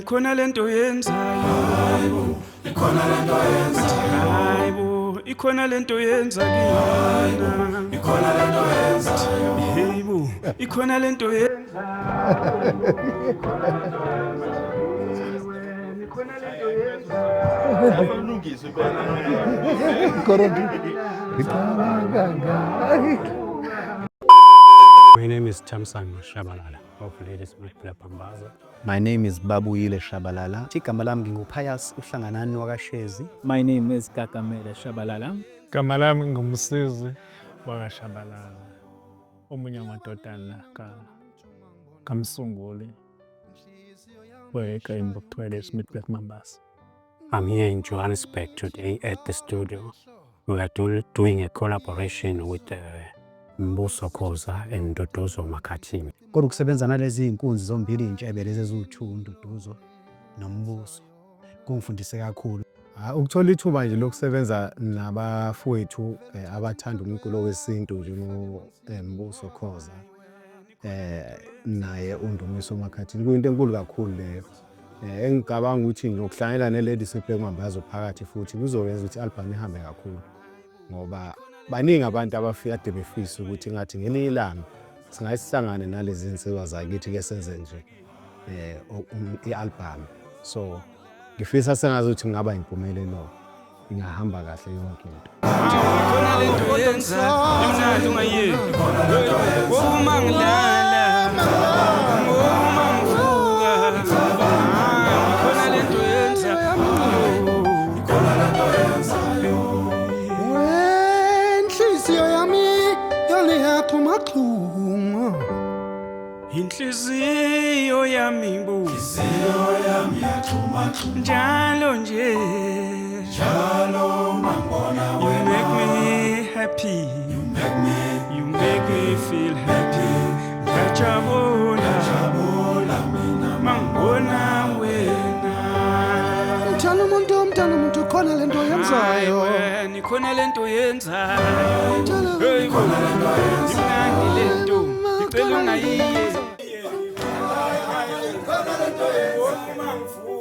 ikhona lento yenzayo ikhona lento yenzayo hayibo ikhona lento yenzayo ikhona lento yenzayo hayibo ikhona lento yenzayo ikhona lento yenzayo abalungisi phela My name is Chamsang Shabalala of Ladysmith Black Pambaza. My name is Babuyile Shabalala. Igama lami nginguPhias uHlanganani wakashezi. My name is Kakamela Shabalala. Igama lami ngumsizi wakashabalala. Omunye wamadodana kaMsunguli weqembu kuthiwa Ladysmith Black Pambaza. I'm here in Johannesburg today at the studio. We are doing a collaboration with Mbuso Khoza and Ntodozo Makhathini. Kodwa ukusebenza nalezi inkunzi zombili intshebe lezi eziwu2 Ntodozo noMbuso kungifundise kakhulu. Ukuthola ithuba nje lokusebenza nabafowethu abathanda umculo wesintu njengoMbuso Khoza naye uNdumiso Makhathini kuyinto enkulu kakhulu leyo. Engicabanga ukuthi ngokuhlanganyela neLadysmith Black Pambaza phakathi futhi kuzoyenza ukuthi i-album ihambe kakhulu ngoba baningi abantu abafika de befisa ukuthi ngathi ngelinye ilanga singasihlangane nalezi zinsiza zakithi ke senze nje i-album. So ngifisa sengazi ukuthi ngaba impumelelo ingahamba kahle yonke into. ikhona lento yenzayo imnandi ungayiye uma ngilala uma ngivuka ikhona lento yenzayo ikhona lento yenzayo inhliziyo yami yaliyathuma xhuma inhliziyo yami yathuma xhuma njalo nje njalo mangibona you make me happy you make me feel happy ngiyajabula mina mangibona wena mthana umuntu khona lento yenzayo wena ikhona lento yenzayo Hey, ikhona lento yenzayo imnandi lento ngicela ungayiye ikhona lento yenzayo uma ngivuka